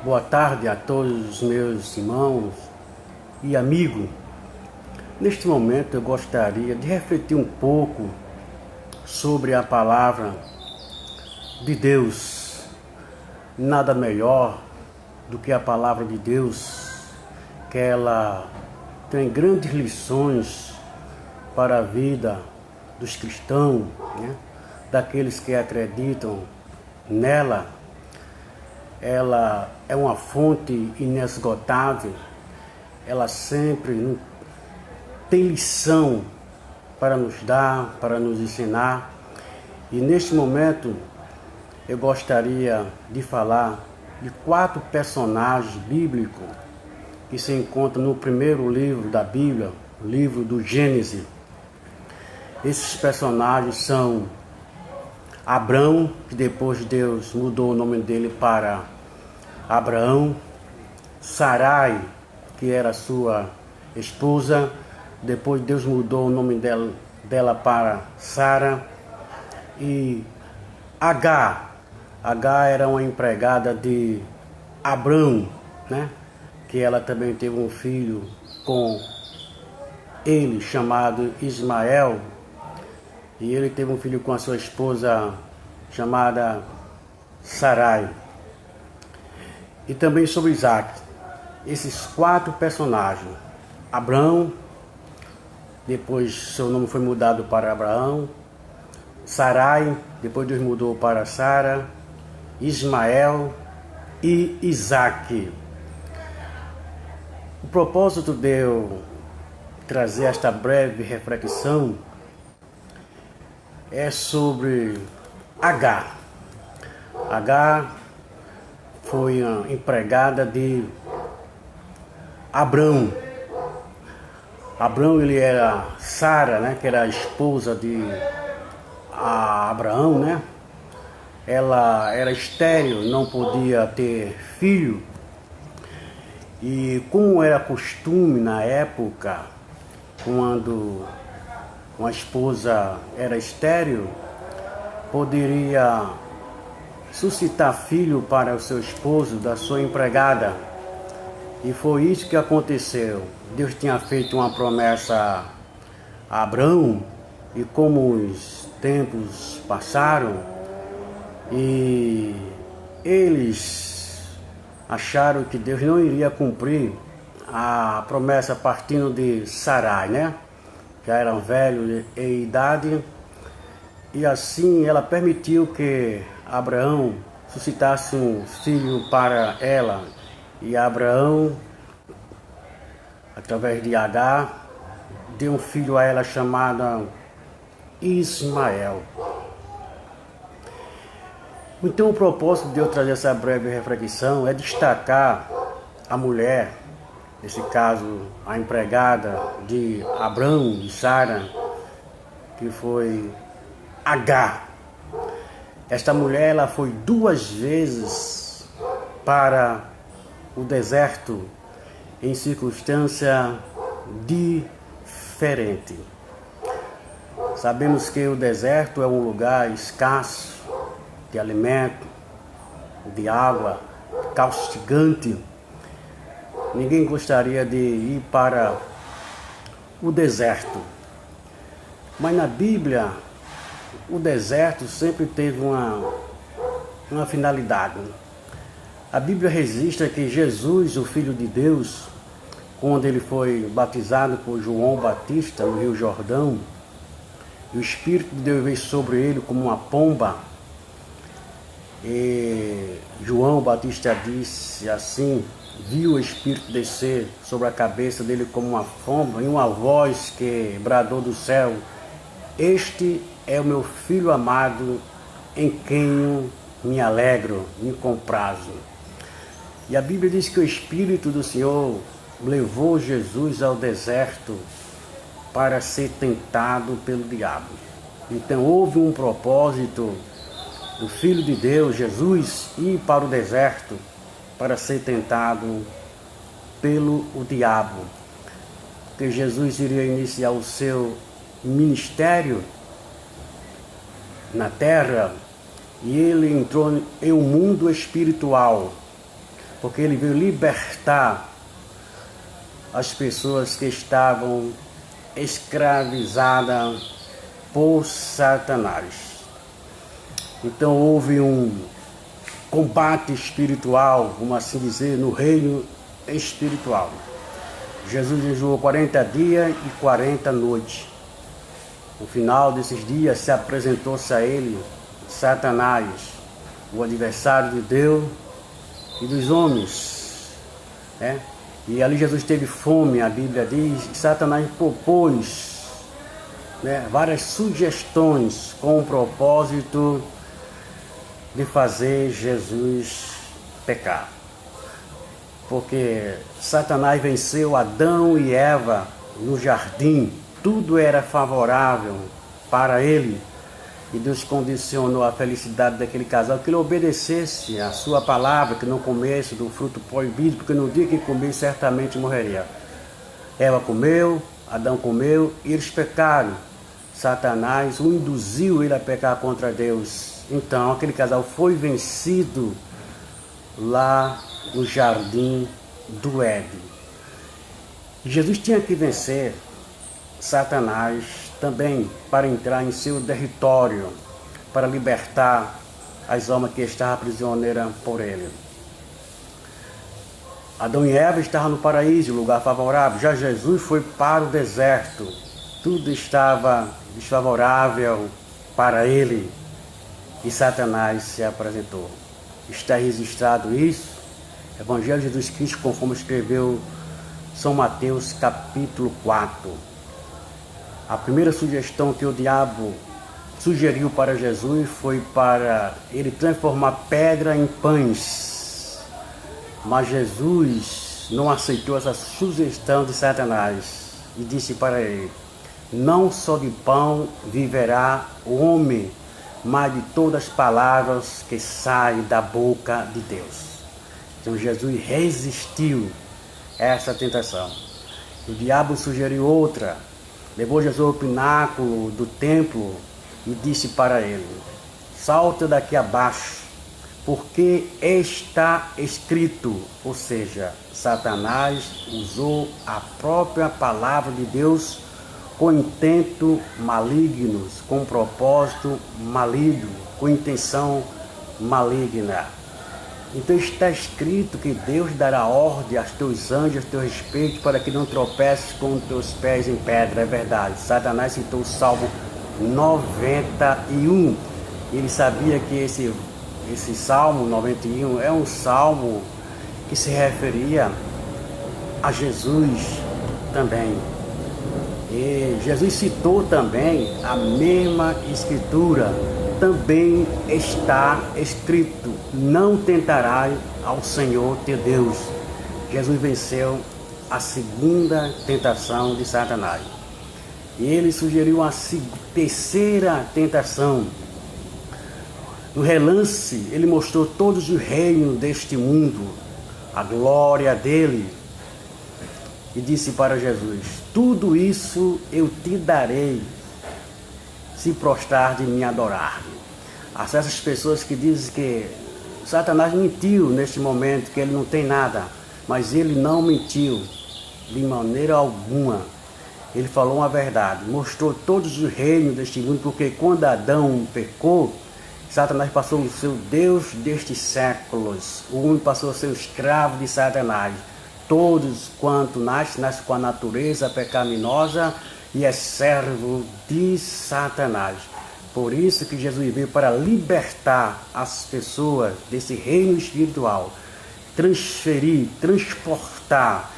Boa tarde a todos os meus irmãos e amigos. Neste momento eu gostaria de refletir um pouco sobre a palavra de Deus. Nada melhor do que a palavra de Deus, que ela tem grandes lições para a vida dos cristãos, né? Daqueles que acreditam nela. Ela é uma fonte inesgotável, ela sempre tem lição para nos dar, para nos ensinar. E neste momento eu gostaria de falar de 4 personagens bíblicos que se encontram no primeiro livro da Bíblia, o livro do Gênesis. Esses personagens são Abrão, que depois Deus mudou o nome dele para Abraão. Sarai, que era sua esposa, depois Deus mudou o nome dela para Sara. E Agar era uma empregada de Abrão, né? Que ela também teve um filho com ele chamado Ismael. E ele teve um filho com a sua esposa chamada Sarai. E também sobre Isaac. Esses 4 personagens. Abrão, depois seu nome foi mudado para Abraão. Sarai, depois Deus mudou para Sara. Ismael e Isaac. O propósito de eu trazer esta breve reflexão é sobre Agar. Agar foi a empregada de Abrão. Abrão, ele era Sara, né, que era a esposa de Abraão, né? Ela era estéril, não podia ter filho. E como era costume na época, quando uma esposa era estéril, poderia suscitar filho para o seu esposo, da sua empregada. E foi isso que aconteceu. Deus tinha feito uma promessa a Abrão, e como os tempos passaram, e eles acharam que Deus não iria cumprir a promessa partindo de Sarai, né? Já eram velhos em idade, e assim ela permitiu que Abraão suscitasse um filho para ela. E Abraão, através de Agar, deu um filho a ela chamado Ismael. Então o propósito de eu trazer essa breve reflexão é destacar a mulher, nesse caso a empregada de Abrão e Sara, que foi Agar. Esta mulher, ela foi 2 vezes para o deserto em circunstância diferente. Sabemos que o deserto é um lugar escasso de alimento, de água, caustigante. Ninguém gostaria de ir para o deserto. Mas na Bíblia, o deserto sempre teve uma finalidade. A Bíblia registra que Jesus, o Filho de Deus, quando ele foi batizado por João Batista no Rio Jordão, e o Espírito de Deus veio sobre ele como uma pomba, e João Batista disse assim: viu o Espírito descer sobre a cabeça dele como uma pomba, e uma voz que bradou do céu: este é o meu Filho amado, em quem me alegro, me comprazo. E a Bíblia diz que o Espírito do Senhor levou Jesus ao deserto para ser tentado pelo diabo. Então houve um propósito do Filho de Deus, Jesus, ir para o deserto para ser tentado pelo diabo. Porque Jesus iria iniciar o seu ministério na terra, e ele entrou em um mundo espiritual, porque ele veio libertar as pessoas que estavam escravizadas por Satanás. Então houve um combate espiritual, vamos assim dizer, no reino espiritual. Jesus jejuou 40 dias e 40 noites. No final desses dias se apresentou-se a ele Satanás, o adversário de Deus e dos homens, né? E ali Jesus teve fome, a Bíblia diz, e Satanás propôs, né, várias sugestões com o propósito de fazer Jesus pecar. Porque Satanás venceu Adão e Eva no jardim, tudo era favorável para ele, e Deus condicionou a felicidade daquele casal que ele obedecesse a sua palavra, que não comesse do fruto proibido, porque no dia que comer certamente morreria. Eva comeu, Adão comeu e eles pecaram. Satanás o induziu ele a pecar contra Deus. Então aquele casal foi vencido lá no jardim do Éden. Jesus tinha que vencer Satanás também para entrar em seu território, para libertar as almas que estavam prisioneiras por ele. Adão e Eva estavam no paraíso, lugar favorável. Já Jesus foi para o deserto. Tudo estava desfavorável para ele. E Satanás se apresentou. Está registrado isso. Evangelho de Jesus Cristo, conforme escreveu São Mateus, capítulo 4. A primeira sugestão que o diabo sugeriu para Jesus foi para ele transformar pedra em pães. Mas Jesus não aceitou essa sugestão de Satanás e disse para ele: não só de pão viverá o homem, mas de todas as palavras que saem da boca de Deus. Então Jesus resistiu a essa tentação. O diabo sugeriu outra. Levou Jesus ao pináculo do templo e disse para ele: salta daqui abaixo, porque está escrito. Ou seja, Satanás usou a própria palavra de Deus com intento malignos, com propósito maligno, com intenção maligna. Então está escrito que Deus dará ordem aos teus anjos a teu respeito para que não tropeces com os teus pés em pedra. É verdade. Satanás citou o Salmo 91. Ele sabia que esse Salmo 91 é um salmo que se referia a Jesus também. E Jesus citou também a mesma escritura. Também está escrito: não tentarás ao Senhor teu Deus. Jesus venceu a segunda tentação de Satanás. E ele sugeriu a terceira tentação. No relance, ele mostrou todos os reinos deste mundo, a glória dele, e disse para Jesus: tudo isso eu te darei, se prostrar de me adorar. Essas pessoas que dizem que Satanás mentiu neste momento, que ele não tem nada, mas ele não mentiu de maneira alguma. Ele falou uma verdade, mostrou todos os reinos deste mundo, porque quando Adão pecou, Satanás passou a ser o Deus destes séculos, o homem passou a ser o escravo de Satanás. Todos quanto nasce com a natureza pecaminosa e é servo de Satanás. Por isso que Jesus veio para libertar as pessoas desse reino espiritual, transportar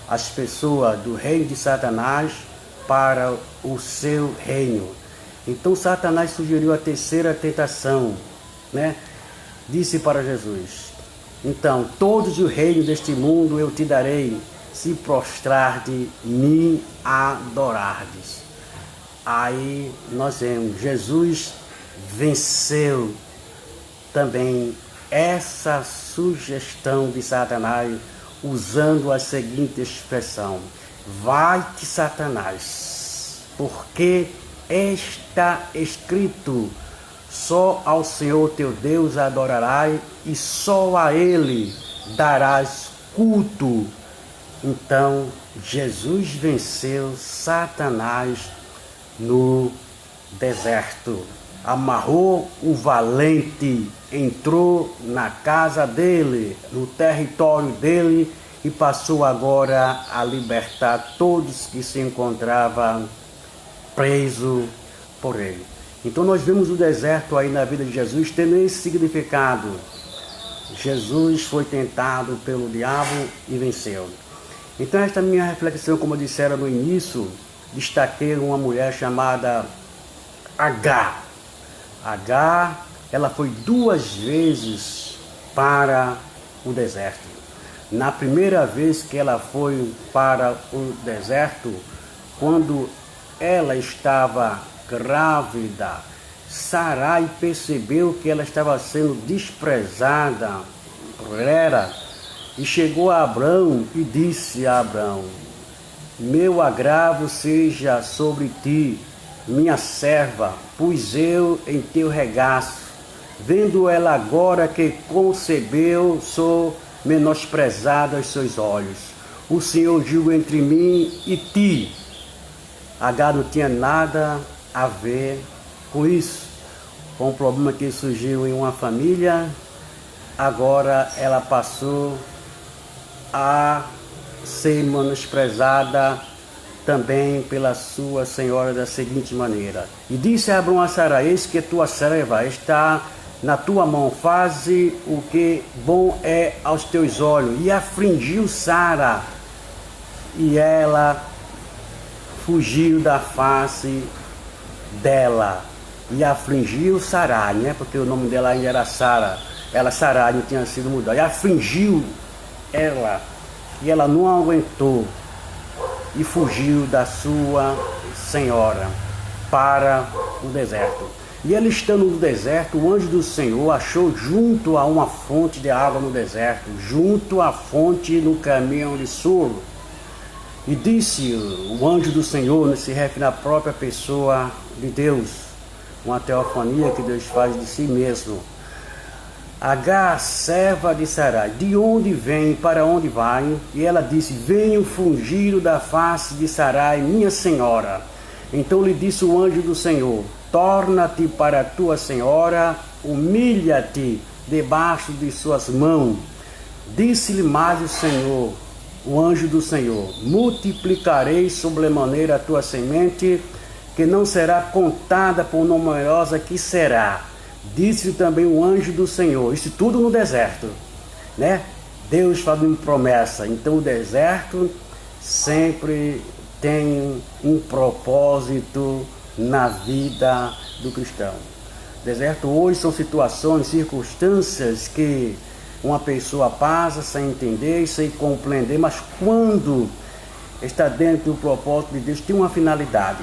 as pessoas do reino de Satanás para o seu reino. Então Satanás sugeriu a terceira tentação, né? Disse para Jesus: então, todos os reinos deste mundo eu te darei, se prostrar de me adorardes. Aí nós vemos, Jesus venceu também essa sugestão de Satanás, usando a seguinte expressão: vai-te, Satanás, porque está escrito: só ao Senhor teu Deus adorarás, e só a Ele darás culto. Então Jesus venceu Satanás no deserto. Amarrou o valente, entrou na casa dele, no território dele, e passou agora a libertar todos que se encontravam presos por ele. Então nós vemos o deserto aí na vida de Jesus tendo esse significado. Jesus foi tentado pelo diabo e venceu. Então esta minha reflexão, como eu disse no início, destaquei uma mulher chamada Agar. Agar, ela foi 2 vezes para o deserto. Na primeira vez que ela foi para o deserto, quando ela estava grávida, Sarai percebeu que ela estava sendo desprezada por ela e chegou a Abrão e disse a Abrão: meu agravo seja sobre ti, minha serva, pus eu em teu regaço. Vendo ela agora que concebeu, sou menosprezado aos seus olhos. O Senhor julga entre mim e ti. Agar não tinha nada a ver com isso, com um problema que surgiu em uma família. Agora ela passou a ser menosprezada também pela sua senhora da seguinte maneira: e disse Abrão a Sarai: eis que tua serva está na tua mão, faze o que bom é aos teus olhos. E afligiu Sara, e ela fugiu da face dela. E afligiu Sarai, né? Porque o nome dela ainda era Sara. Ela, Sarai, não tinha sido mudada. E afligiu ela, e ela não aguentou e fugiu da sua senhora para o deserto. E ela, estando no deserto, o anjo do Senhor achou junto a uma fonte de água no deserto, junto à fonte no caminho de Sur. E disse o anjo do Senhor, se refere à própria pessoa de Deus, uma teofania que Deus faz de si mesmo: Agar, serva de Sarai, de onde vem, para onde vai? E ela disse: venho fugido da face de Sarai, minha senhora. Então lhe disse o anjo do Senhor: torna-te para a tua senhora, humilha-te debaixo de suas mãos. Disse-lhe mais o Senhor, o anjo do Senhor: multiplicarei sobremaneira a tua semente, que não será contada por numerosa que será. Disse também o anjo do Senhor, isso tudo no deserto, né? Deus fazendo promessa. Então o deserto sempre tem um propósito na vida do cristão. Deserto hoje são situações, circunstâncias que uma pessoa passa sem entender, sem compreender, mas quando está dentro do propósito de Deus, tem uma finalidade.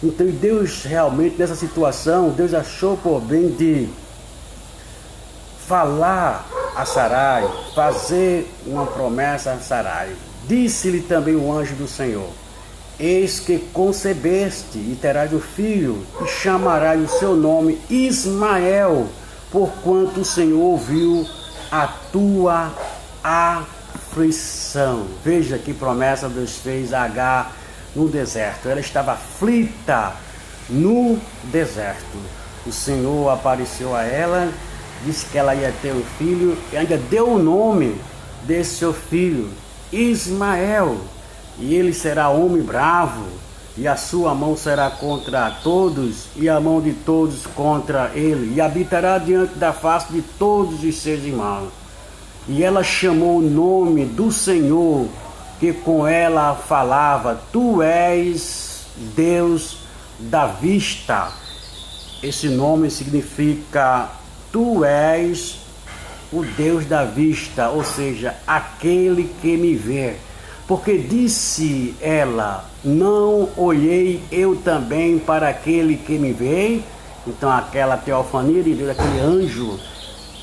Então Deus realmente, nessa situação, Deus achou por bem de falar a Sarai, fazer uma promessa a Sarai. Disse-lhe também o anjo do Senhor: eis que concebeste e terás um filho, e chamarás o seu nome Ismael, porquanto o Senhor ouviu a tua aflição. Veja que promessa Deus fez a Agar no deserto. Ela estava aflita no deserto. O Senhor apareceu a ela, disse que ela ia ter um filho, e ainda deu o nome desse seu filho, Ismael. E ele será homem bravo, e a sua mão será contra todos, e a mão de todos contra ele, e habitará diante da face de todos os seus irmãos. E ela chamou o nome do Senhor, que com ela falava: tu és Deus da vista. Esse nome significa: tu és o Deus da vista, ou seja, aquele que me vê. Porque disse ela: não olhei eu também para aquele que me vê? Então aquela teofania de Deus, aquele anjo,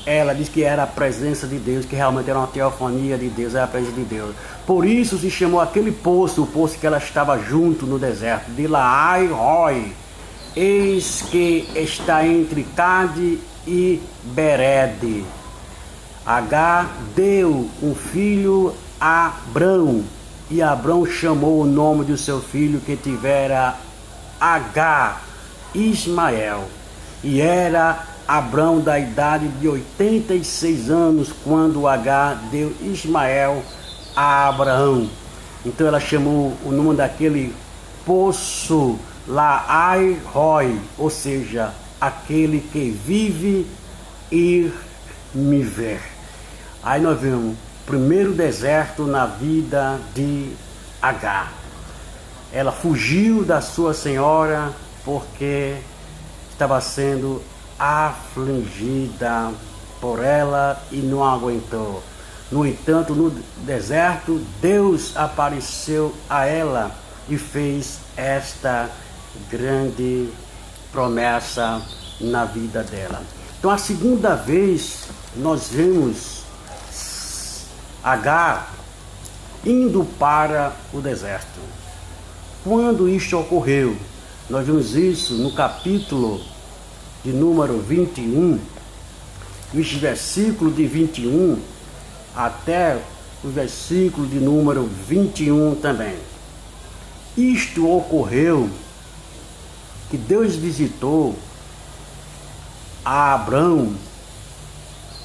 ela diz que era a presença de Deus, que realmente era uma teofania de Deus, era a presença de Deus. Por isso se chamou aquele poço, o poço que ela estava junto no deserto, de Laai Roi. Eis que está entre Cade e Berede. Agar deu um filho a Abrão, e Abrão chamou o nome do seu filho que tivera Agar, Ismael. E era Abrão da idade de 86 anos quando Agar deu Ismael a Abraão. Então ela chamou o nome daquele poço Laai Roi, ou seja, aquele que vive e me ver. Aí nós vemos o primeiro deserto na vida de Agar. Ela fugiu da sua senhora porque estava sendo afligida por ela e não aguentou. No entanto, no deserto, Deus apareceu a ela e fez esta grande promessa na vida dela. Então, a segunda vez, nós vemos Agar indo para o deserto. Quando isto ocorreu? Nós vemos isso no capítulo de número 21, os versículos de 21 até o versículo de número 21 também. Isto ocorreu que Deus visitou a Abrão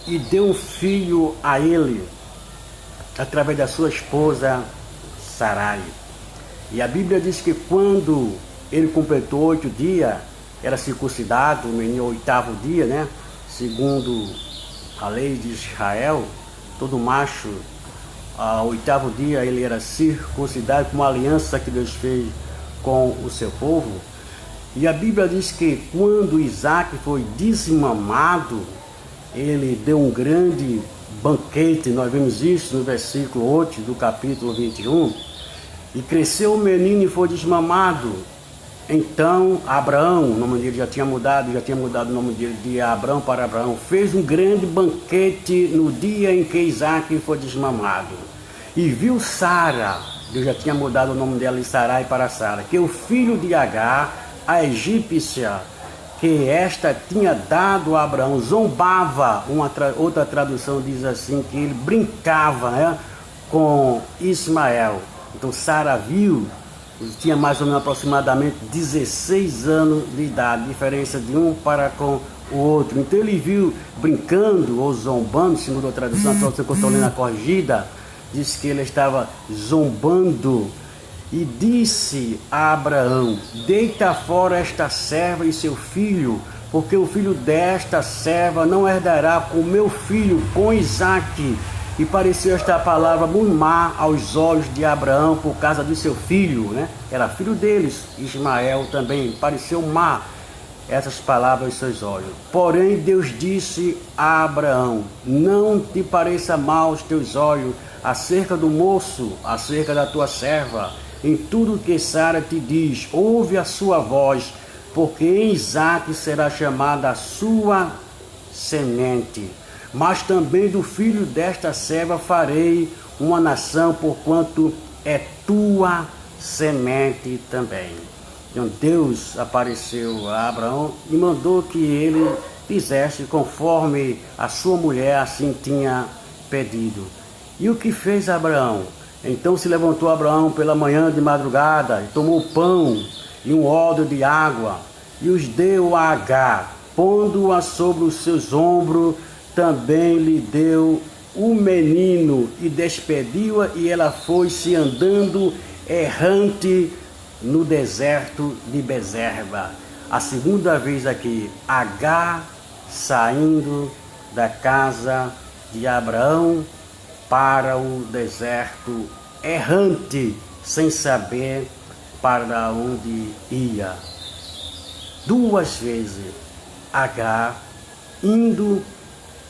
e deu um filho a ele, através da sua esposa Sarai. E a Bíblia diz que quando ele completou 8 dias, era circuncidado, o menino 8º dia, né? Segundo a lei de Israel, todo macho, ao 8º dia, ele era circuncidado com uma aliança que Deus fez com o seu povo. E a Bíblia diz que quando Isaac foi desmamado, ele deu um grande banquete. Nós vemos isso no versículo 8 do capítulo 21. E cresceu o menino e foi desmamado. Então Abraão, o nome dele já tinha mudado o nome dele de Abrão para Abraão, fez um grande banquete no dia em que Isaac foi desmamado. E viu Sara, Deus já tinha mudado o nome dela de Sarai para Sara, que o filho de Agar, a egípcia, que esta tinha dado a Abraão, zombava. Outra tradução diz assim, que ele brincava, né, com Ismael. Então Sara viu, tinha mais ou menos aproximadamente 16 anos de idade, diferença de um para com o outro. Então ele viu brincando ou zombando, segundo a tradução, a tradução que eu estou lendo a corrigida, diz que ele estava zombando. E disse a Abraão: deita fora esta serva e seu filho, porque o filho desta serva não herdará com meu filho, com Isaque. E pareceu esta palavra muito má aos olhos de Abraão por causa do seu filho, né? Era filho deles, Ismael também. Pareceu má essas palavras aos seus olhos. Porém Deus disse a Abraão: não te pareça mal aos teus olhos acerca do moço, acerca da tua serva. Em tudo que Sara te diz, ouve a sua voz, porque em Isaque será chamada a sua semente. Mas também do filho desta serva farei uma nação, porquanto é tua semente também. Então Deus apareceu a Abraão e mandou que ele fizesse conforme a sua mulher assim tinha pedido. E o que fez Abraão? Então se levantou Abraão pela manhã de madrugada, e tomou pão e um odre de água, e os deu a Agar, pondo-a sobre os seus ombros. Também lhe deu o menino e despediu-a, e ela foi-se andando errante no deserto de Bezerba. A segunda vez aqui, Agar saindo da casa de Abraão para o deserto errante, sem saber para onde ia. 2 vezes Agar indo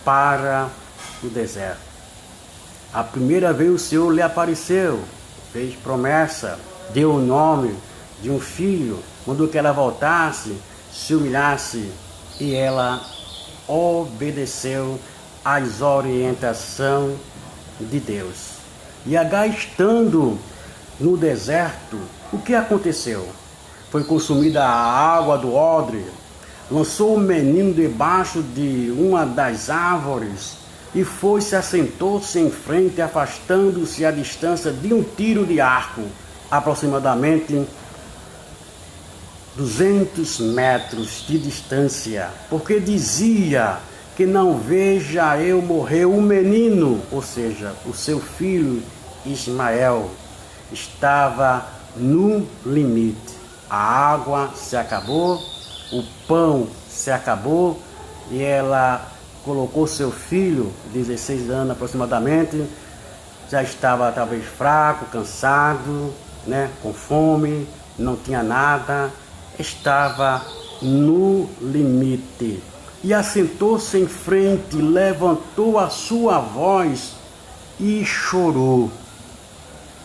para o deserto. A primeira vez o Senhor lhe apareceu, fez promessa, deu o nome de um filho, mandou que ela voltasse, se humilhasse, e ela obedeceu às orientações de Deus. E Agar, estando no deserto, o que aconteceu? Foi consumida a água do odre, lançou o menino debaixo de uma das árvores, e foi-se, assentou-se em frente, afastando-se à distância de um tiro de arco, aproximadamente 200 metros de distância, porque dizia que não veja eu morrer o menino, ou seja, o seu filho Ismael estava no limite. A água se acabou, o pão se acabou, e ela colocou seu filho, 16 anos aproximadamente, já estava talvez fraco, cansado, com fome, não tinha nada, estava no limite. E assentou-se em frente, levantou a sua voz e chorou.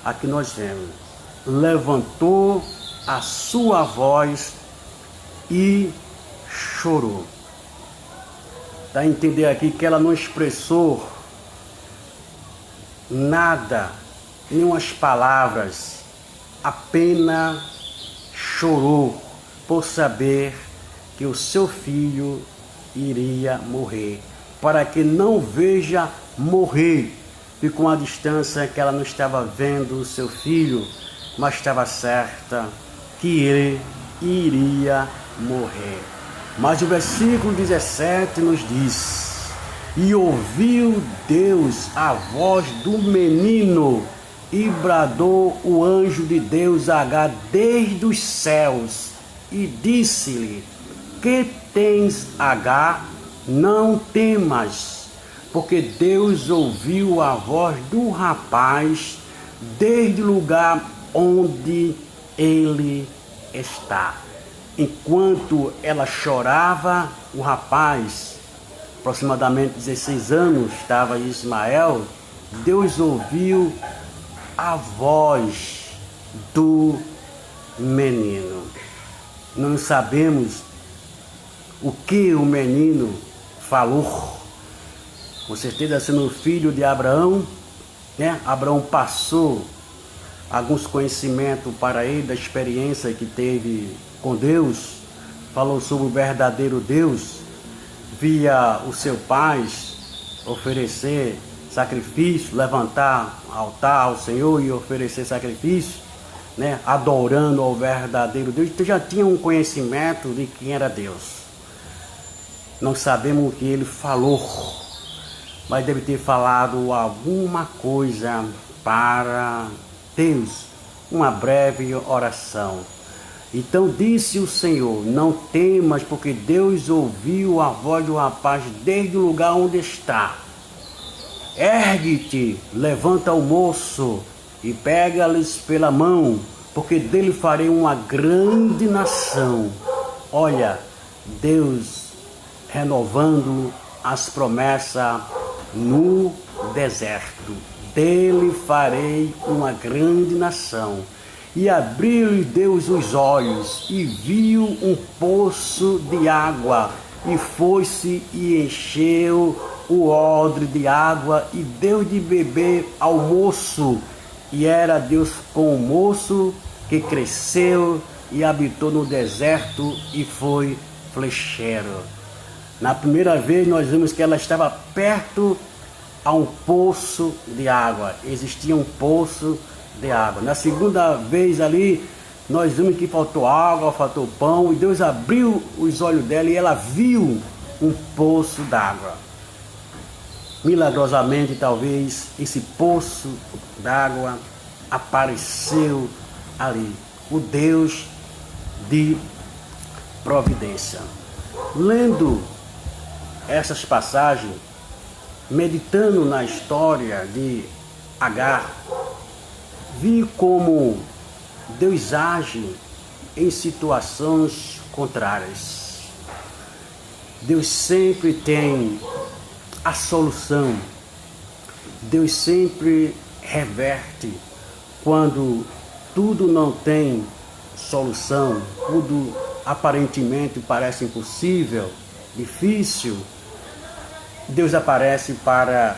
Aqui nós vemos, levantou a sua voz e chorou. Dá a entender aqui que ela não expressou nada, nenhumas palavras, apenas chorou por saber que o seu filho iria morrer, para que não veja morrer. E com a distância que ela não estava vendo o seu filho, mas estava certa que ele iria morrer. Mas o versículo 17 nos diz: e ouviu Deus a voz do menino, e bradou o anjo de Deus a Agar desde os céus, e disse-lhe: que tens, Agar? Não temas, porque Deus ouviu a voz do rapaz desde o lugar onde ele está. Enquanto ela chorava, o rapaz, aproximadamente 16 anos, estava Ismael, Deus ouviu a voz do menino. Não sabemos o que o menino falou. Com certeza, sendo filho de Abraão, Abraão passou alguns conhecimentos para ele da experiência que teve com Deus, falou sobre o verdadeiro Deus, via o seu pai oferecer sacrifício, levantar altar ao Senhor e oferecer sacrifício, adorando ao verdadeiro Deus. Então já tinha um conhecimento de quem era Deus. Não sabemos o que ele falou, mas deve ter falado alguma coisa para Deus, uma breve oração. Então disse o Senhor: não temas, porque Deus ouviu a voz do rapaz desde o lugar onde está. Ergue-te, levanta o moço e pega-lhes pela mão, porque dele farei uma grande nação. Olha, Deus renovando as promessas no deserto. Dele farei uma grande nação. E abriu-lhe Deus os olhos, e viu um poço de água, e foi-se e encheu o odre de água, e deu de beber ao moço. E era Deus com o moço, que cresceu e habitou no deserto, e foi flecheiro. Na primeira vez nós vimos que ela estava perto a um poço de água. Existia um poço de água. Na segunda vez ali, nós vimos que faltou água, faltou pão, e Deus abriu os olhos dela e ela viu um poço d'água. Milagrosamente, talvez, esse poço d'água apareceu ali. O Deus de providência. Lendo essas passagens, meditando na história de Agar, vi como Deus age em situações contrárias. Deus sempre tem a solução. Deus sempre reverte quando tudo não tem solução, tudo aparentemente parece impossível, difícil. Deus aparece para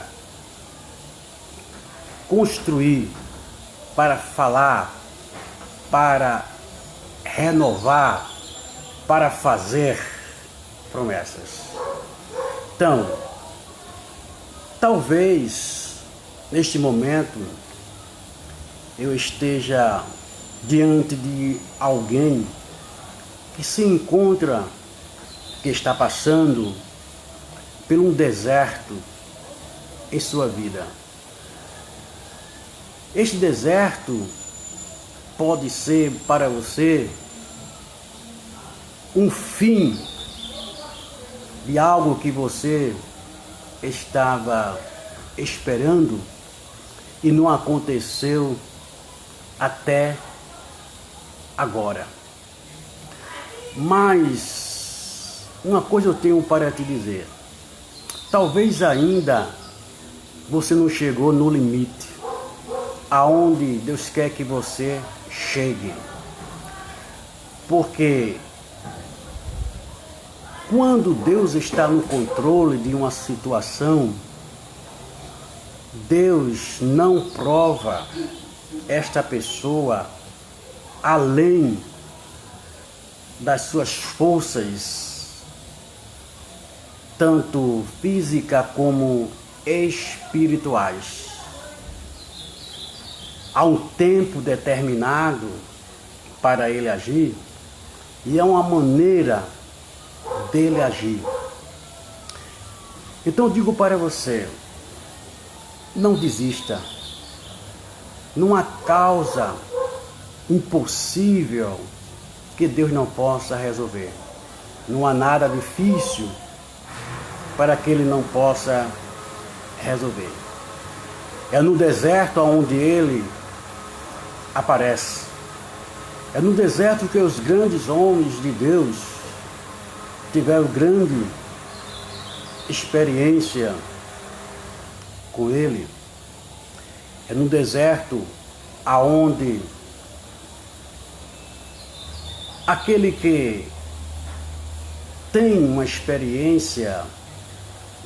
construir, para falar, para renovar, para fazer promessas. Então, Talvez, neste momento, eu esteja diante de alguém que se encontra, que está passando por um deserto em sua vida. Este deserto pode ser para você um fim de algo que você estava esperando e não aconteceu até agora. Mas uma coisa eu tenho para te dizer. Talvez ainda você não chegou no limite aonde Deus quer que você chegue. Porque quando Deus está no controle de uma situação, Deus não prova esta pessoa além das suas forças, tanto física como espirituais. Há um tempo determinado para ele agir e há uma maneira dele agir. Então eu digo para você, não desista. Não há causa impossível que Deus não possa resolver. Não há nada difícil para que Ele não possa resolver. É no deserto onde Ele aparece. É no deserto que os grandes homens de Deus tiveram grande experiência com Ele. É no deserto aonde aquele que tem uma experiência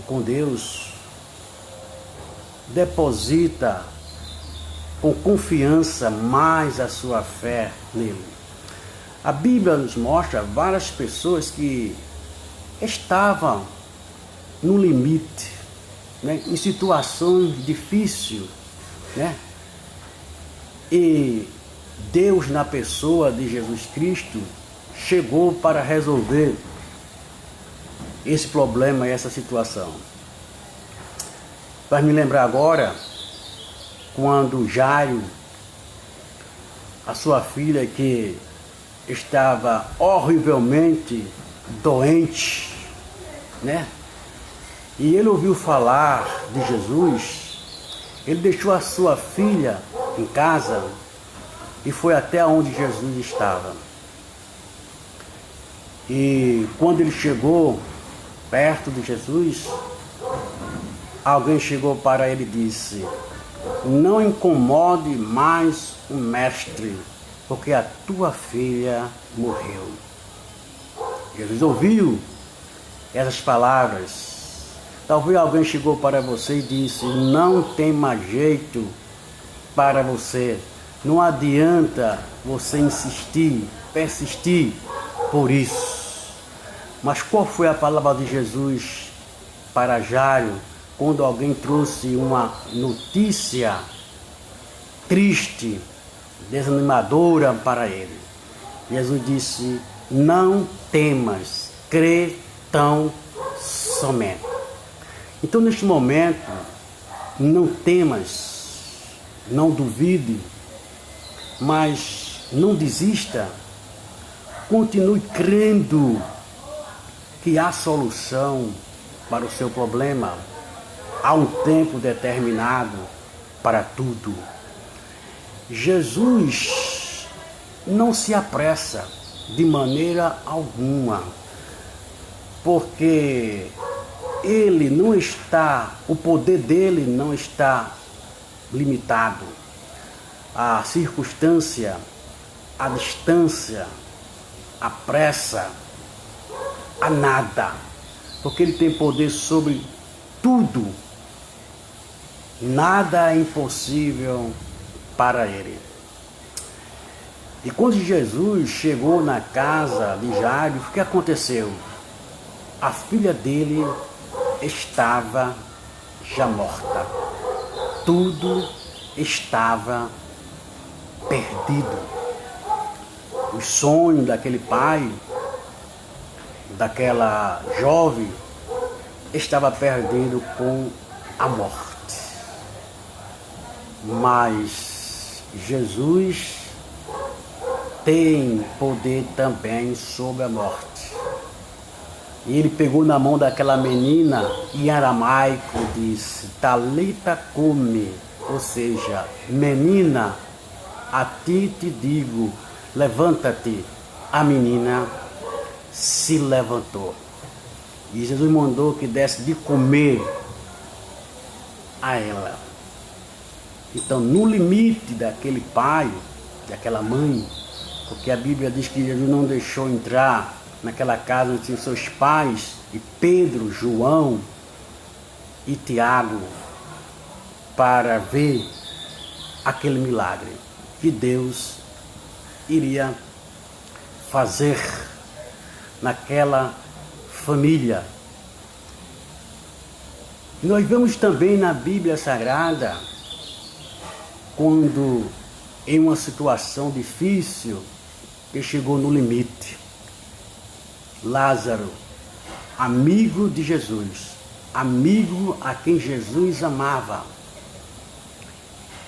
com Deus deposita com confiança mais a sua fé nele. A Bíblia nos mostra várias pessoas que estavam no limite, né, em situações difíceis, né? E Deus, na pessoa de Jesus Cristo, chegou para resolver esse problema e essa situação. Para me lembrar agora, quando Jairo, a sua filha que estava horrivelmente doente, né? E ele ouviu falar de Jesus, ele deixou a sua filha em casa e foi até onde Jesus estava. E quando ele chegou perto de Jesus, alguém chegou para ele e disse: não incomode mais o mestre, porque a tua filha morreu. Jesus ouviu essas palavras. Talvez alguém chegou para você e disse: não tem mais jeito para você. Não adianta você insistir, persistir por isso. Mas qual foi a palavra de Jesus para Jairo quando alguém trouxe uma notícia triste, desanimadora para ele? Jesus disse: não temas, crê tão somente. Então, neste momento, não temas, não duvide, mas não desista. Continue crendo que há solução para o seu problema. Há um tempo determinado para tudo. Jesus não se apressa de maneira alguma, porque ele não está, o poder dele não está limitado à circunstância, à distância, à pressa, a nada, porque ele tem poder sobre tudo. Nada é impossível para ele. E quando Jesus chegou na casa de Jairo, o que aconteceu? A filha dele estava já morta. Tudo estava perdido. Os sonhos daquele pai, daquela jovem, estava perdido com a morte. Mas Jesus tem poder também sobre a morte. E ele pegou na mão daquela menina, em aramaico disse, Talita cumi, ou seja, menina, a ti te digo, levanta-te. A menina se levantou. E Jesus mandou que desse de comer a ela. Então, no limite daquele pai, daquela mãe, porque a Bíblia diz que Jesus não deixou entrar naquela casa onde tinham seus pais, e Pedro, João e Tiago, para ver aquele milagre que Deus iria fazer naquela família. Nós vemos também na Bíblia Sagrada, quando em uma situação difícil, que chegou no limite, Lázaro, amigo de Jesus, amigo a quem Jesus amava,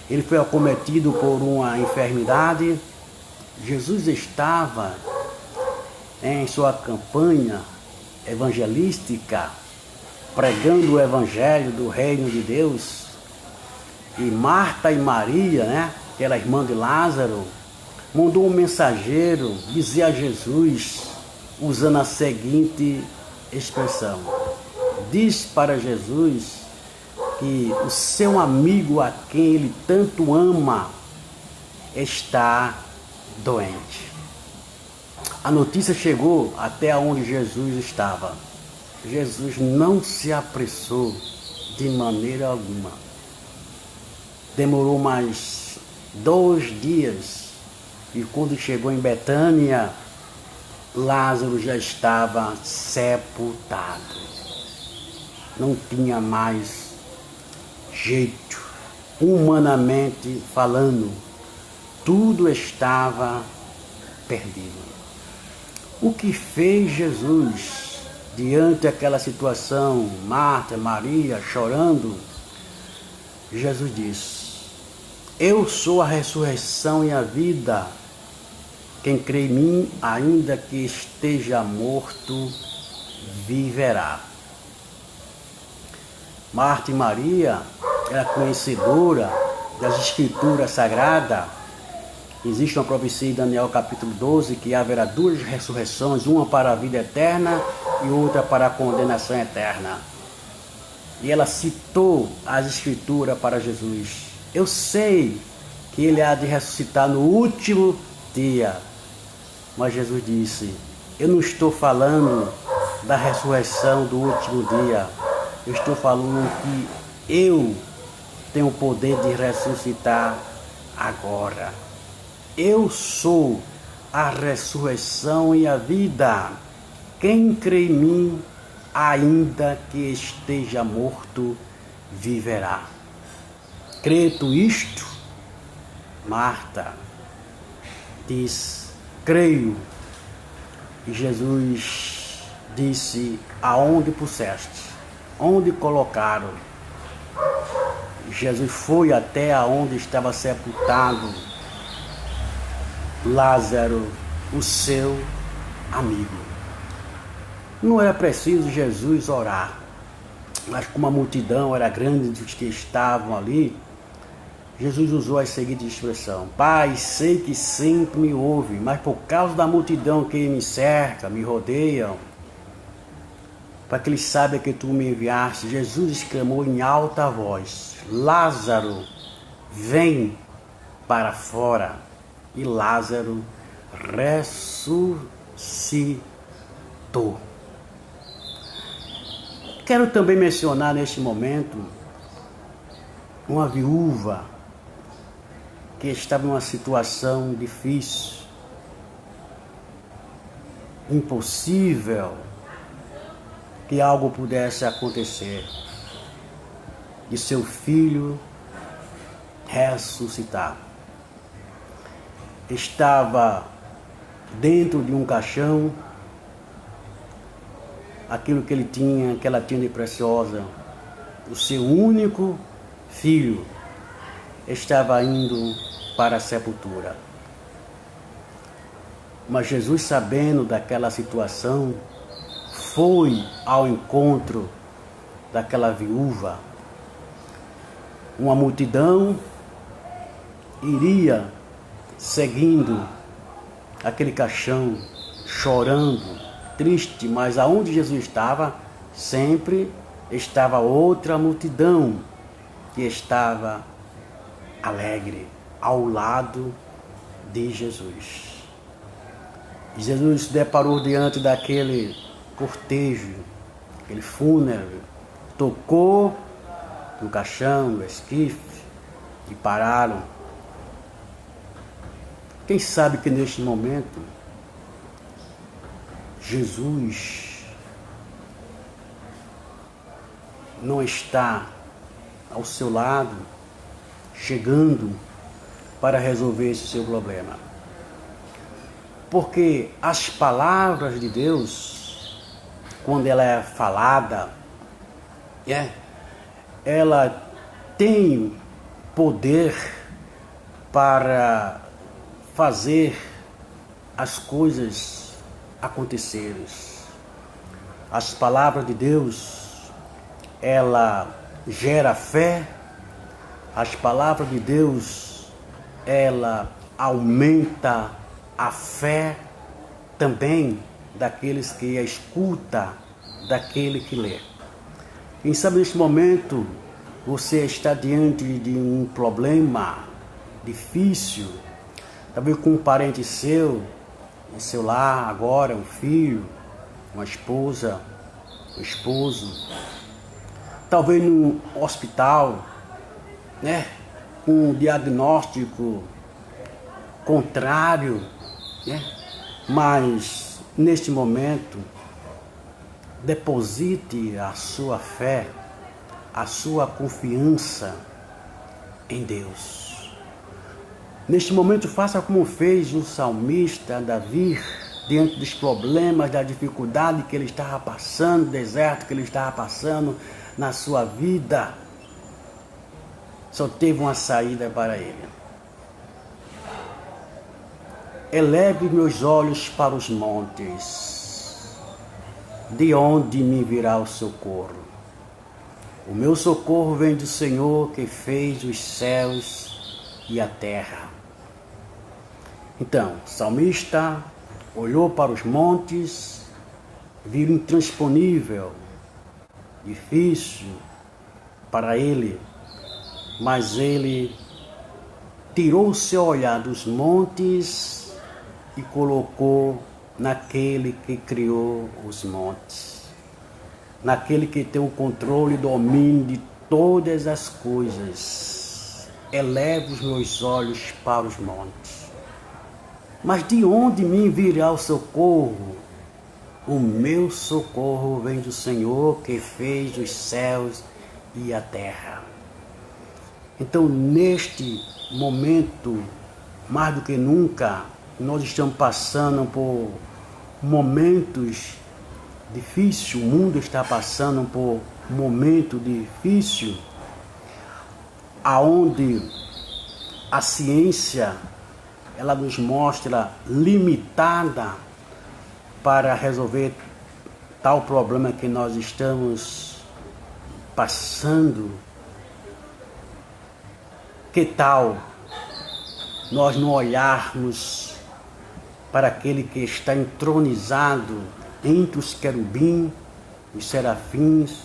ele foi acometido por uma enfermidade. Jesus estava em sua campanha evangelística, pregando o evangelho do reino de Deus. E Marta e Maria, que era irmã de Lázaro, mandou um mensageiro dizer a Jesus, usando a seguinte expressão: diz para Jesus que o seu amigo, a quem ele tanto ama, está doente. A notícia chegou até onde Jesus estava. Jesus não se apressou de maneira alguma. Demorou mais 2 dias, e quando chegou em Betânia, Lázaro já estava sepultado. Não tinha mais jeito, humanamente falando, tudo estava perdido. O que fez Jesus diante daquela situação, Marta, Maria chorando? Jesus disse: eu sou a ressurreição e a vida. Quem crê em mim, ainda que esteja morto, viverá. Marta e Maria era conhecedora das Escrituras Sagradas. Existe uma profecia em Daniel capítulo 12 que haverá 2 ressurreições, uma para a vida eterna e outra para a condenação eterna. E ela citou as Escrituras para Jesus. Eu sei que ele há de ressuscitar no último dia. Mas Jesus disse: eu não estou falando da ressurreição do último dia. Eu estou falando que eu tenho o poder de ressuscitar agora. Eu sou a ressurreição e a vida. Quem crê em mim, ainda que esteja morto, viverá. Crê tu isto? Marta diz: creio. E Jesus disse: aonde puseste? Onde colocaram? Jesus foi até aonde estava sepultado Lázaro, o seu amigo. Não era preciso Jesus orar, mas como a multidão era grande dos que estavam ali, Jesus usou a seguinte expressão: Pai, sei que sempre me ouve, mas por causa da multidão que me cerca, me rodeiam, para que eles saibam que tu me enviaste, Jesus exclamou em alta voz: Lázaro, vem para fora. E Lázaro ressuscitou. Quero também mencionar neste momento uma viúva que estava em uma situação difícil, impossível que algo pudesse acontecer. de seu filho ressuscitar. Estava dentro de um caixão aquilo que ele tinha, que ela tinha de preciosa, o seu único filho, estava indo para a sepultura. Mas Jesus, sabendo daquela situação, foi ao encontro daquela viúva. Uma multidão iria seguindo aquele caixão, chorando, triste, mas aonde Jesus estava, sempre estava outra multidão que estava alegre, ao lado de Jesus. Jesus se deparou diante daquele cortejo, aquele fúnebre, tocou no caixão, no esquife, e pararam. Quem sabe que neste momento, Jesus não está ao seu lado, chegando para resolver esse seu problema. Porque as palavras de Deus, quando ela é falada, ela tem poder para fazer as coisas acontecerem. As palavras de Deus, ela gera fé. As palavras de Deus, ela aumenta a fé também daqueles que a escuta, daquele que lê. Quem sabe neste momento você está diante de um problema difícil, talvez com um parente seu, em seu lar agora, um filho, uma esposa, um esposo, talvez no hospital, com um diagnóstico contrário, mas neste momento deposite a sua fé, a sua confiança em Deus. Neste momento faça como fez o salmista Davi, diante dos problemas, da dificuldade que ele estava passando, do deserto que ele estava passando na sua vida. Só teve uma saída para ele. Eleve meus olhos para os montes, de onde me virá o socorro? O meu socorro vem do Senhor que fez os céus e a terra. Então, o salmista olhou para os montes, viu intransponível, difícil para ele, mas ele tirou o seu olhar dos montes e colocou naquele que criou os montes, naquele que tem o controle e domínio de todas as coisas. Eleve os meus olhos para os montes. Mas de onde me virá o socorro? O meu socorro vem do Senhor que fez os céus e a terra. Então, neste momento, mais do que nunca, nós estamos passando por momentos difíceis, o mundo está passando por um momento difícil, aonde a ciência, ela nos mostra limitada para resolver tal problema que nós estamos passando. Que tal nós não olharmos para aquele que está entronizado entre os querubins, os serafins,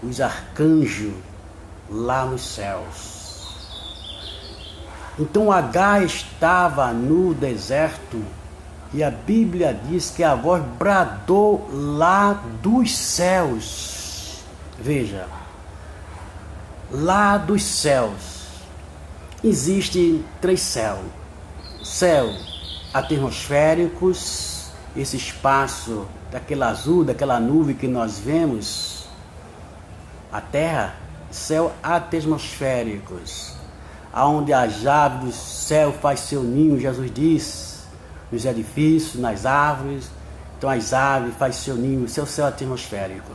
os arcanjos, lá nos céus? Então Agar estava no deserto e a Bíblia diz que a voz bradou lá dos céus. Veja, lá dos céus. Existem 3 céus. Céu atmosféricos, esse espaço daquele azul, daquela nuvem que nós vemos, a terra, céu atmosféricos, aonde as aves do céu faz seu ninho, Jesus disse, nos edifícios, nas árvores. Então as aves faz seu ninho, seu céu atmosférico.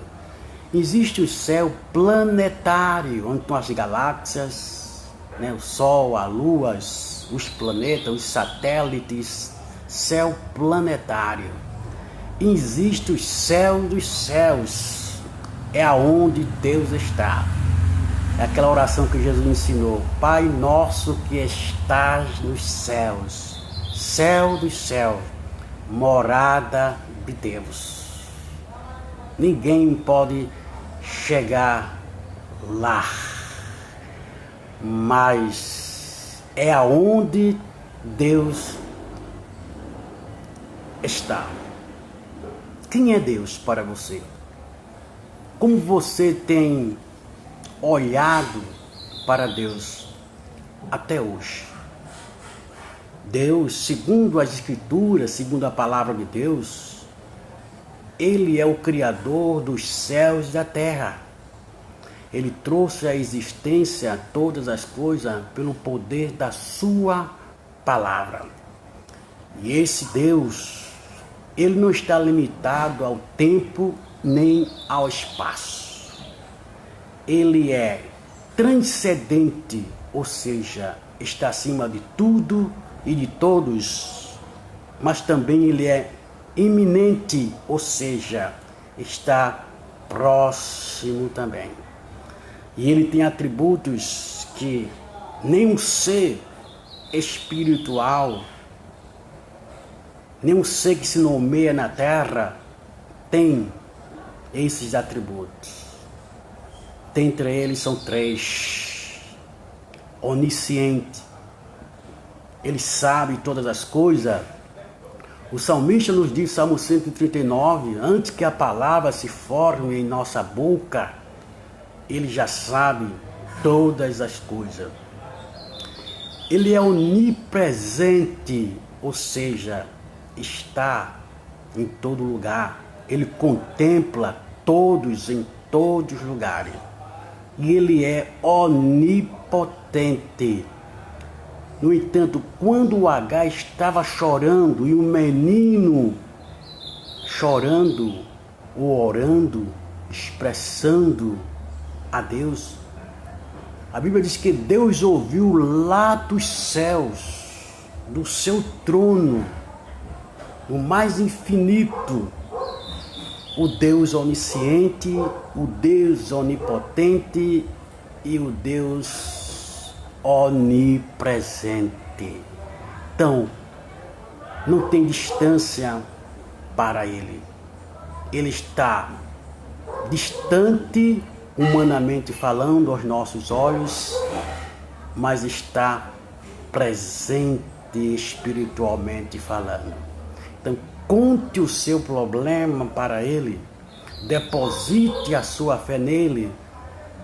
Existe o céu planetário, onde estão as galáxias, né, o Sol, a Lua, os planetas, os satélites, céu planetário. Existe o céu dos céus, é aonde Deus está. É aquela oração que Jesus ensinou: Pai nosso que estás nos céus, céu dos céus, morada de Deus. Ninguém pode chegar lá, mas é aonde Deus está. Quem é Deus para você? Como você tem olhado para Deus até hoje? Deus, segundo as Escrituras, segundo a palavra de Deus, Ele é o Criador dos céus e da terra. Ele trouxe à existência todas as coisas pelo poder da sua palavra. E esse Deus, Ele não está limitado ao tempo nem ao espaço. Ele é transcendente, ou seja, está acima de tudo e de todos, mas também Ele é iminente, ou seja, está próximo também. E Ele tem atributos que nenhum ser espiritual, nenhum ser que se nomeia na terra tem esses atributos. Dentre eles são 3. Onisciente, Ele sabe todas as coisas. O salmista nos diz, Salmo 139, antes que a palavra se forme em nossa boca, Ele já sabe todas as coisas. Ele é onipresente, ou seja, está em todo lugar. Ele contempla todos em todos os lugares. E Ele é onipotente. No entanto, quando o H estava chorando e o menino chorando ou orando, expressando a Deus, a Bíblia diz que Deus ouviu lá dos céus, do seu trono, o mais infinito, o Deus onisciente, o Deus onipotente e o Deus onipresente. Então, não tem distância para Ele. Ele está distante, humanamente falando, aos nossos olhos, mas está presente espiritualmente falando. Então, conte o seu problema para Ele, deposite a sua fé nele,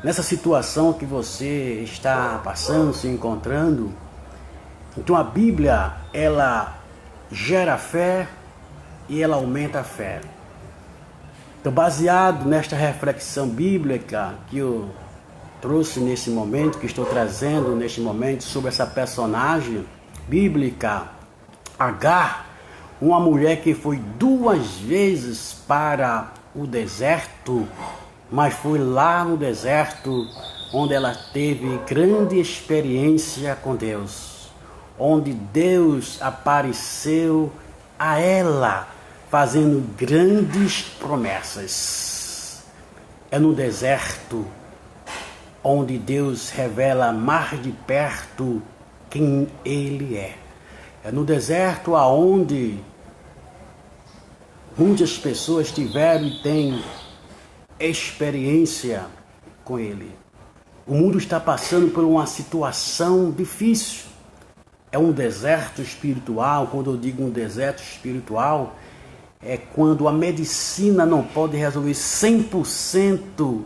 nessa situação que você está passando, se encontrando. Então a Bíblia, ela gera fé e ela aumenta a fé. Então, baseado nesta reflexão bíblica que eu trouxe nesse momento, que estou trazendo neste momento sobre essa personagem bíblica, Agar, uma mulher que foi 2 vezes para o deserto, mas foi lá no deserto onde ela teve grande experiência com Deus, onde Deus apareceu a ela, fazendo grandes promessas. É no deserto onde Deus revela mais de perto quem Ele é. É no deserto aonde muitas pessoas tiveram e têm experiência com Ele. O mundo está passando por uma situação difícil. É um deserto espiritual. Quando eu digo um deserto espiritual, é quando a medicina não pode resolver 100%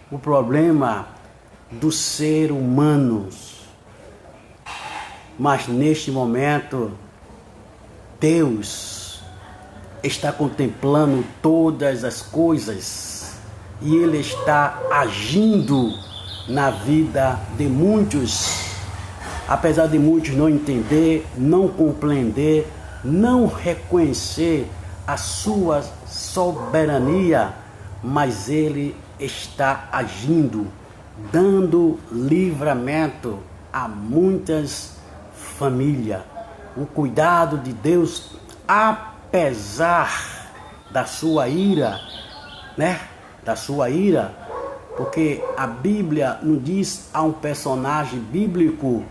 o problema do ser humano. Mas neste momento, Deus está contemplando todas as coisas e Ele está agindo na vida de muitos, apesar de muitos não entender, não compreender, não reconhecer a sua soberania, mas Ele está agindo, dando livramento a muitas famílias. O cuidado de Deus, apesar da sua ira, Da sua ira, porque a Bíblia nos diz a um personagem bíblico,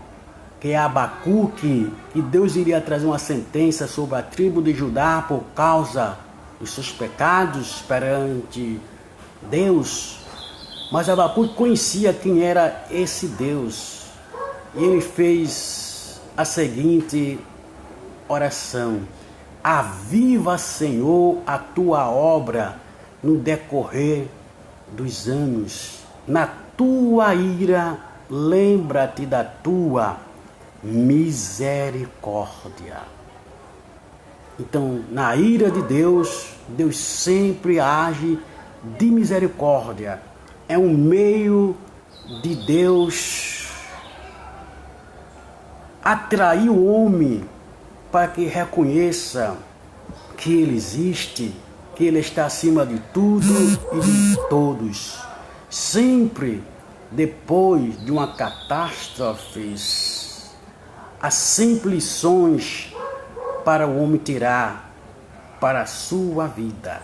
que é Abacuque, que Deus iria trazer uma sentença sobre a tribo de Judá por causa dos seus pecados perante Deus. Mas Abacuque conhecia quem era esse Deus. E ele fez a seguinte oração: aviva, Senhor, a tua obra no decorrer dos anos. Na tua ira, lembra-te da tua misericórdia. Então, na ira de Deus, Deus sempre age de misericórdia. É um meio de Deus atrair o homem para que reconheça que Ele existe, que Ele está acima de tudo e de todos. Sempre depois de uma catástrofe, há sempre lições para o homem tirar para a sua vida.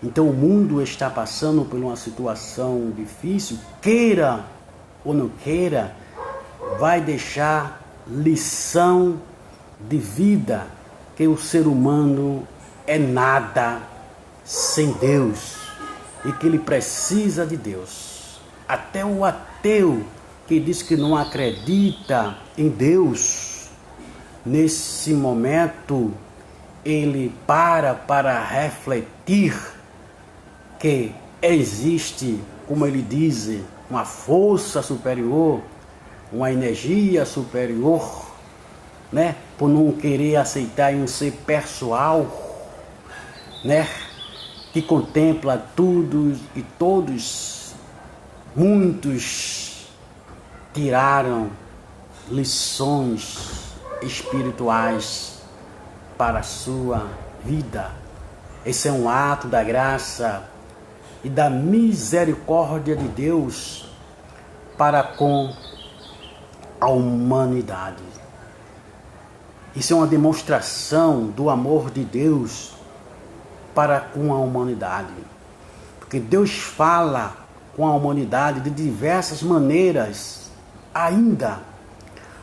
Então o mundo está passando por uma situação difícil, queira ou não queira, vai deixar lição de vida, que o ser humano é nada sem Deus e que ele precisa de Deus. Até o ateu que diz que não acredita em Deus, nesse momento ele para refletir que existe, como ele diz, uma força superior, uma energia superior, por não querer aceitar um ser pessoal, que contempla tudo e todos. Muitos tiraram lições espirituais para a sua vida. Esse é um ato da graça e da misericórdia de Deus para com a humanidade. Isso é uma demonstração do amor de Deus para com a humanidade. Porque Deus fala com a humanidade de diversas maneiras ainda.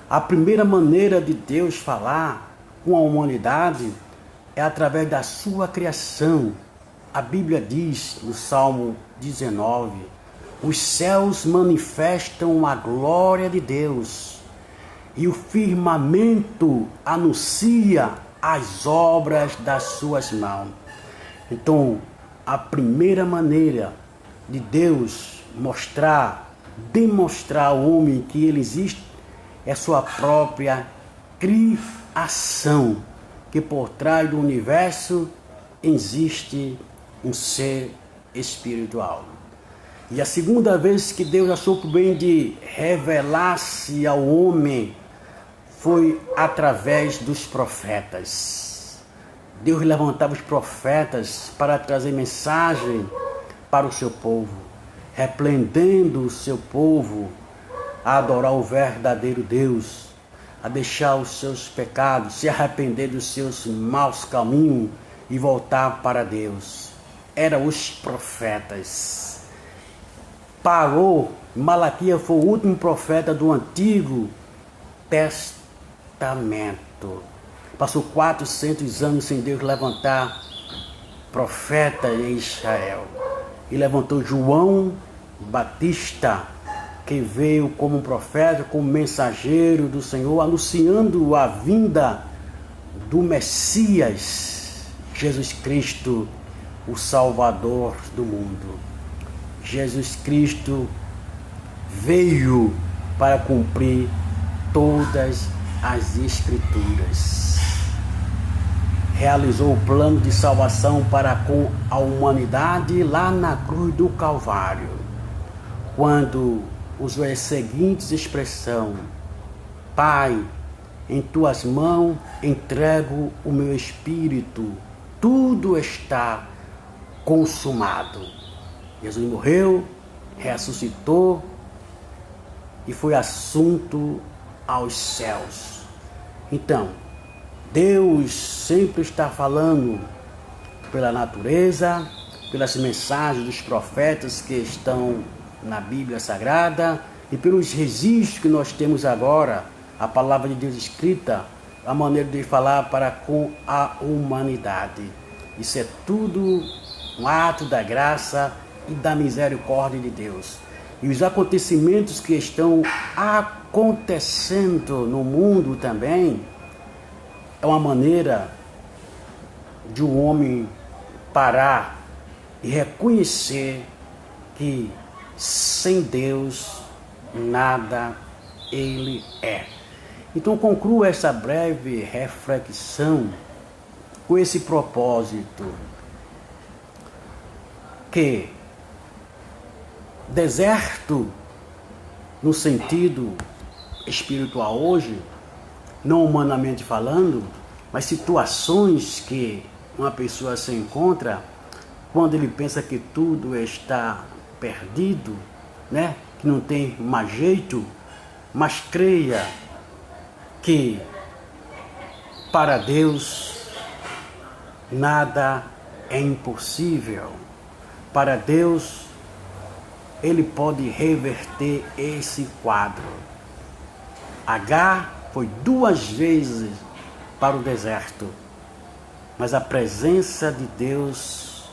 A primeira maneira de Deus falar com a humanidade é através da sua criação. A Bíblia diz no Salmo 19: os céus manifestam a glória de Deus e o firmamento anuncia as obras das suas mãos. Então, a primeira maneira de Deus demonstrar ao homem que ele existe é sua própria criação, que por trás do universo existe um ser espiritual. E a segunda vez que Deus achou por bem de revelar-se ao homem foi através dos profetas. Deus levantava os profetas para trazer mensagem para o seu povo, repreendendo o seu povo a adorar o verdadeiro Deus, a deixar os seus pecados, se arrepender dos seus maus caminhos e voltar para Deus. Eram os profetas. Malaquias foi o último profeta do Antigo Testamento. Passou 400 anos sem Deus levantar profeta em Israel. E levantou João Batista, que veio como profeta, como mensageiro do Senhor, anunciando a vinda do Messias, Jesus Cristo, o Salvador do mundo. Jesus Cristo veio para cumprir todas as Escrituras. Realizou o plano de salvação para com a humanidade lá na cruz do Calvário, quando usou as seguintes expressões: Pai, em tuas mãos entrego o meu espírito, tudo está consumado. Jesus morreu, ressuscitou e foi assunto aos céus. Então, Deus sempre está falando pela natureza, pelas mensagens dos profetas que estão na Bíblia Sagrada e pelos registros que nós temos agora, a palavra de Deus escrita, a maneira de falar para com a humanidade. Isso é tudo um ato da graça e da misericórdia de Deus. E os acontecimentos que estão acontecendo no mundo também é uma maneira de um homem parar e reconhecer que sem Deus nada ele é. Então concluo essa breve reflexão com esse propósito, que deserto no sentido espiritual hoje, não humanamente falando, mas situações que uma pessoa se encontra quando ele pensa que tudo está perdido, né? Que não tem mais jeito, mas creia que para Deus nada é impossível. Para Deus, Ele pode reverter esse quadro. Agar foi 2 vezes para o deserto, mas a presença de Deus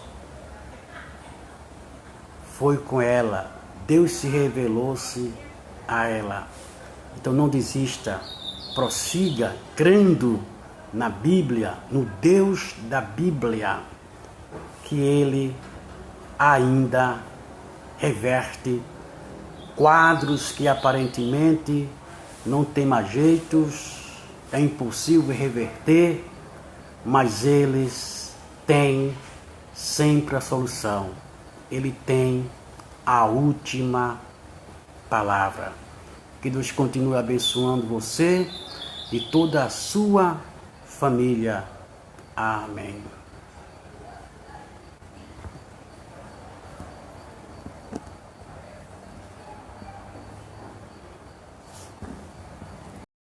foi com ela. Deus se revelou-se a ela. Então não desista, prossiga crendo na Bíblia, no Deus da Bíblia, que Ele ainda reverte quadros que aparentemente não tem mais jeitos, é impossível reverter, mas eles têm sempre a solução. Ele tem a última palavra. Que Deus continue abençoando você e toda a sua família. Amém.